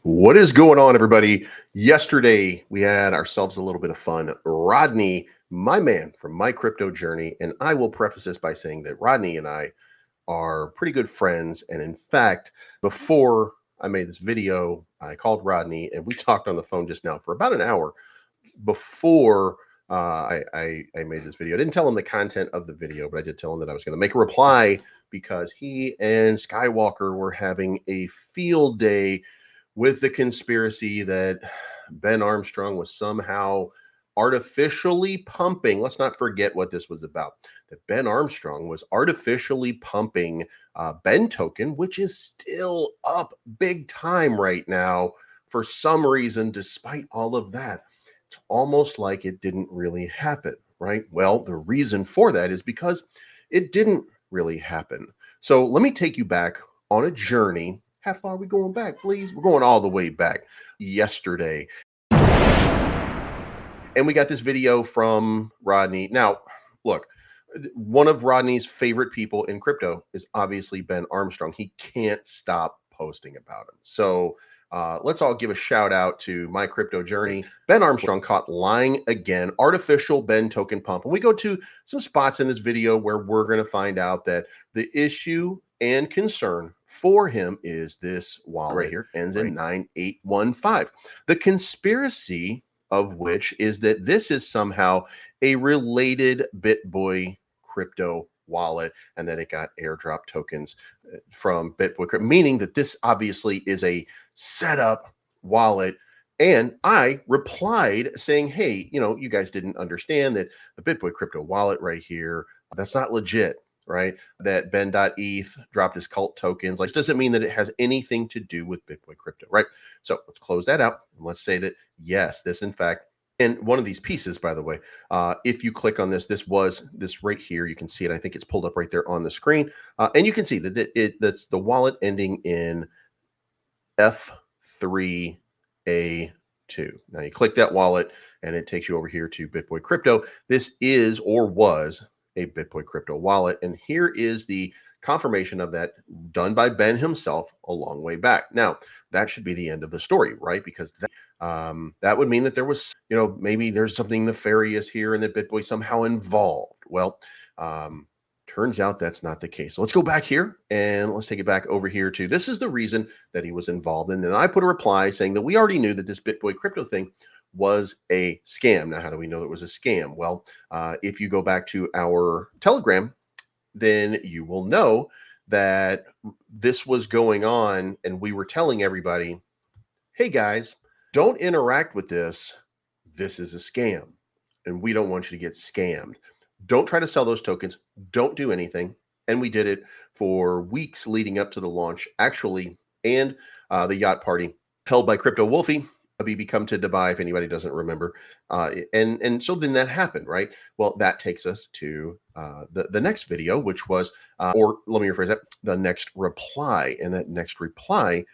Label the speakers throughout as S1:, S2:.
S1: What is going on, everybody? Yesterday, we had ourselves a little bit of fun. Rodney, my man from My Crypto Journey, and I will preface this by saying that Rodney and I are pretty good friends. And in fact, before I made this video, I called Rodney and we talked on the phone just now for about an hour before I made this video. I didn't tell him the content of the video, but I did tell him that I was going to make a reply because he and Skywalker were having a field day with the conspiracy that Ben Armstrong was somehow artificially pumping. Let's not forget what this was about. That Ben Armstrong was artificially pumping Ben token, which is still up big time right now for some reason, despite all of that. It's almost like it didn't really happen, right? Well, the reason for that is because it didn't really happen. So let me take you back on a journey. How far are we going back, please? We're going all the way back yesterday. And we got this video from Rodney. Now, look, one of Rodney's favorite people in crypto is obviously Ben Armstrong. He can't stop posting about him. So let's all give a shout out to My Crypto Journey. Ben Armstrong caught lying again, artificial Ben token pump. And we go to some spots in this video where we're going to find out that the issue and concern for him is this wallet right here, ends in 9815. The conspiracy of which is that this is somehow a related BitBoy crypto wallet and that it got airdrop tokens from BitBoy, meaning that this obviously is a setup wallet. And I replied saying, hey, you guys didn't understand that the BitBoy crypto wallet right here, that's not legit, right? That Ben.eth dropped his cult tokens. Like, this doesn't mean that it has anything to do with BitBoy crypto, right? So let's close that out. And let's say that, yes, this in fact, and one of these pieces, by the way, if you click on this right here, you can see it. I think it's pulled up right there on the screen. And you can see that that's the wallet ending in F3A2. Now you click that wallet and it takes you over here to BitBoy Crypto. This is or was a BitBoy Crypto wallet. And here is the confirmation of that done by Ben himself a long way back. Now, that should be the end of the story, right? Because that would mean that there was, maybe there's something nefarious here and that BitBoy somehow involved. Well, turns out that's not the case. So let's go back here and let's take it back over here to this is the reason that he was involved in. And I put a reply saying that we already knew that this BitBoy crypto thing was a scam. Now, how do we know it was a scam? Well, if you go back to our Telegram, then you will know that this was going on and we were telling everybody, hey guys, don't interact with this. This is a scam and we don't want you to get scammed. Don't try to sell those tokens. Don't do anything. And we did it for weeks leading up to the launch, actually, and the yacht party held by Crypto Wolfie. BB come to Dubai, if anybody doesn't remember. And so then that happened, right? Well, that takes us to the next video, which was, or let me rephrase that, the next reply. And that next reply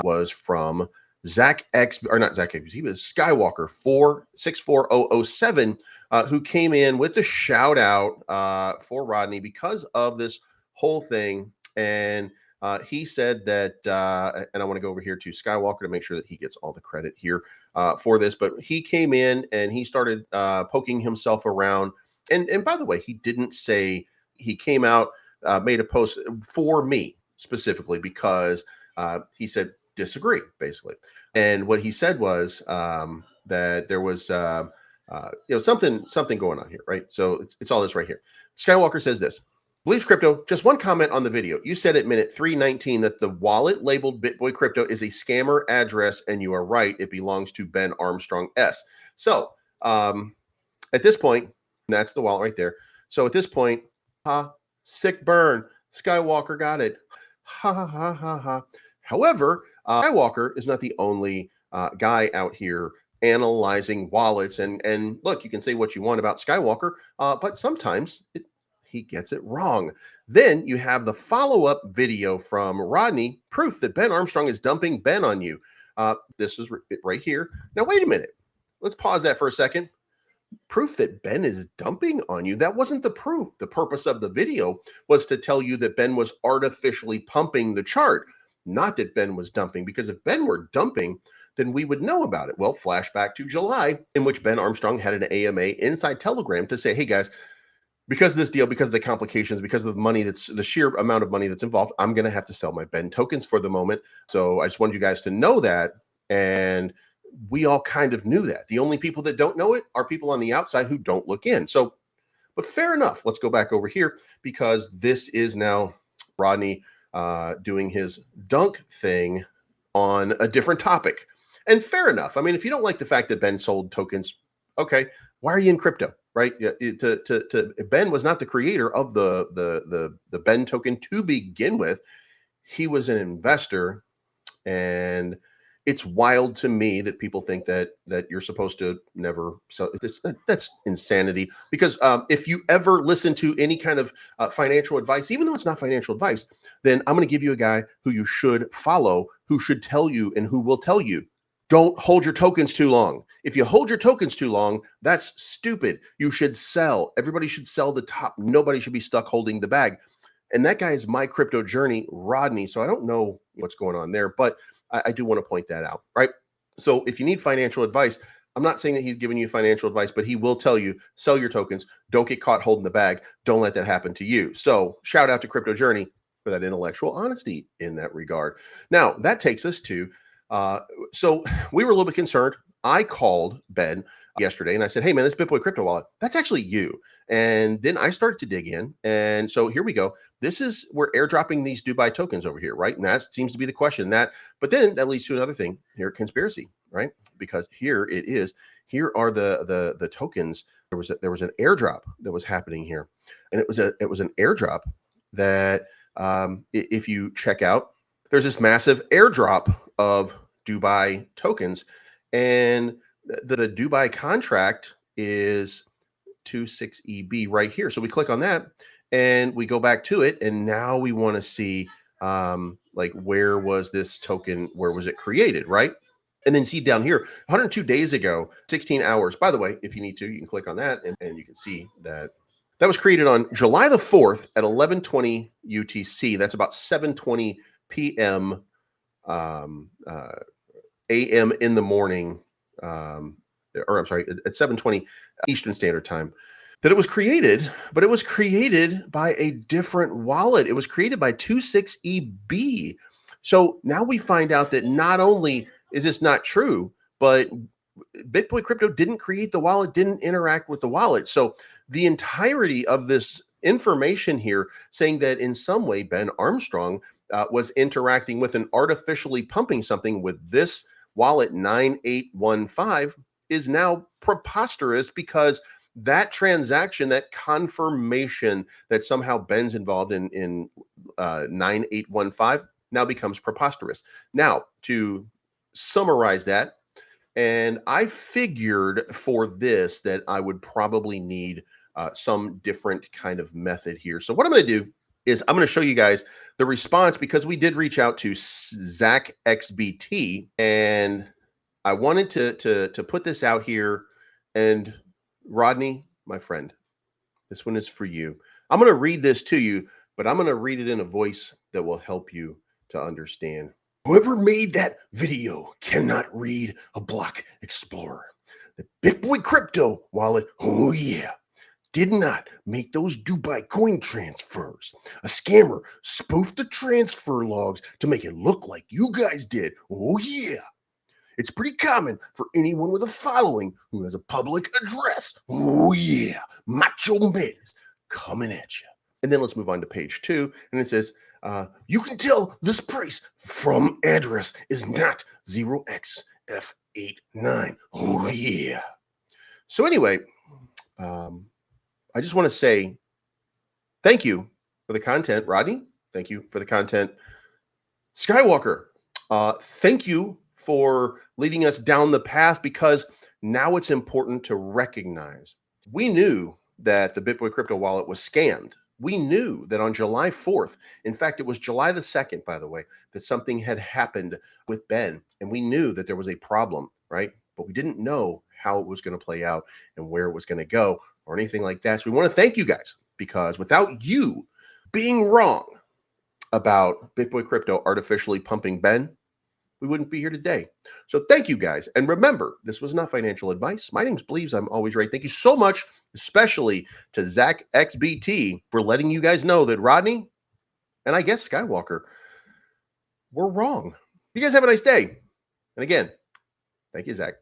S1: was from Zachxbt, or not Zachxbt, he was Skywalker 464007, who came in with a shout out for Rodney because of this whole thing. And he said that, and I want to go over here to Skywalker to make sure that he gets all the credit here for this, but he came in and he started poking himself around. And by the way, he didn't say, he came out, made a post for me specifically because he said, disagree, basically. And what he said was that there was something going on here, right? So it's all this right here. Skywalker says this: Believes Crypto, just one comment on the video. You said at minute 319 that the wallet labeled BitBoy Crypto is a scammer address, and you are right, it belongs to Ben Armstrong S. So at this point, that's the wallet right there. So at this point, sick burn, Skywalker got it. Ha ha ha ha ha. However, Skywalker is not the only guy out here analyzing wallets. And look, you can say what you want about Skywalker, but sometimes he gets it wrong. Then you have the follow-up video from Rodney, proof that Ben Armstrong is dumping Ben on you. This is right here. Now, wait a minute. Let's pause that for a second. Proof that Ben is dumping on you. That wasn't the proof. The purpose of the video was to tell you that Ben was artificially pumping the chart. not that Ben was dumping, because if Ben were dumping, then we would know about it. Well, flashback to July, in which Ben Armstrong had an AMA inside Telegram to say, hey guys, because of this deal, because of the complications, because of the money that's the sheer amount of money that's involved, I'm going to have to sell my Ben tokens for the moment. So I just wanted you guys to know that. And we all kind of knew that. The only people that don't know it are people on the outside who don't look in. So, but fair enough. Let's go back over here, because this is now Rodney doing his dunk thing on a different topic. And fair enough. I mean, if you don't like the fact that Ben sold tokens, okay, why are you in crypto, right? Ben was not the creator of the Ben token to begin with. He was an investor, and it's wild to me that people think that you're supposed to never sell. That's insanity. Because if you ever listen to any kind of financial advice, even though it's not financial advice, then I'm going to give you a guy who you should follow, who should tell you, and who will tell you, don't hold your tokens too long. If you hold your tokens too long, that's stupid. You should sell. Everybody should sell the top. Nobody should be stuck holding the bag. And that guy is My Crypto Journey, Rodney. So I don't know what's going on there, but I do want to point that out, right? So if you need financial advice, I'm not saying that he's giving you financial advice, but he will tell you, sell your tokens. Don't get caught holding the bag. Don't let that happen to you. So shout out to Crypto Journey for that intellectual honesty in that regard. Now, that takes us to, so we were a little bit concerned. I called Ben yesterday and I said, hey man, this BitBoy crypto wallet, that's actually you. And then I started to dig in. And so here we go. This is, we're airdropping these Dubai tokens over here, right? And that seems to be the question. But then that leads to another thing here, conspiracy, right? Because here it is. Here are the tokens. There was an airdrop that was happening here, and it was an airdrop that if you check out, there's this massive airdrop of Dubai tokens, and the Dubai contract is 26EB right here. So we click on that and we go back to it, and now we want to see like, where was this token, where was it created, right? And then see down here, 102 days ago, 16 hours. By the way, if you need to, you can click on that and you can see that that was created on July the 4th at 11:20 UTC. That's about 7:20 p.m. AM in the morning, or I'm sorry, at 7:20 Eastern Standard Time, that it was created, but it was created by a different wallet. It was created by 26EB. So now we find out that not only is this not true, but BitBoy Crypto didn't create the wallet, didn't interact with the wallet. So the entirety of this information here saying that in some way Ben Armstrong was interacting with and artificially pumping something with this wallet 9815 is now preposterous, because that transaction, that confirmation that somehow Ben's involved in 9815 now becomes preposterous. Now, to summarize that, and I figured for this that I would probably need some different kind of method here. So what I'm going to do is I'm going to show you guys the response, because we did reach out to Zachxbt, and I wanted to put this out here. And Rodney, my friend, this one is for you. I'm going to read this to you, but I'm going to read it in a voice that will help you to understand. Whoever made that video cannot read a block explorer. The BitBoy Crypto Wallet, oh yeah, did not make those Dubai coin transfers. A scammer spoofed the transfer logs to make it look like you guys did. Oh yeah. It's pretty common for anyone with a following who has a public address. Oh yeah, macho man is coming at you. And then let's move on to page 2, and it says, you can tell this price from address is not 0xF89. Oh yeah. So anyway, I just want to say thank you for the content, Rodney. Thank you for the content, Skywalker. Thank you for leading us down the path, because now it's important to recognize. We knew that the BitBoy Crypto Wallet was scammed. We knew that on July 4th, in fact, it was July the 2nd, by the way, that something had happened with Ben, and we knew that there was a problem, right? But we didn't know how it was going to play out and where it was going to go or anything like that. So we want to thank you guys, because without you being wrong, about BitBoy Crypto artificially pumping Ben, we wouldn't be here today. So thank you guys. And remember, this was not financial advice. My name's Bleeves. I'm always right. Thank you so much, especially to Zachxbt for letting you guys know that Rodney and I guess Skywalker were wrong. You guys have a nice day. And again, thank you, Zach.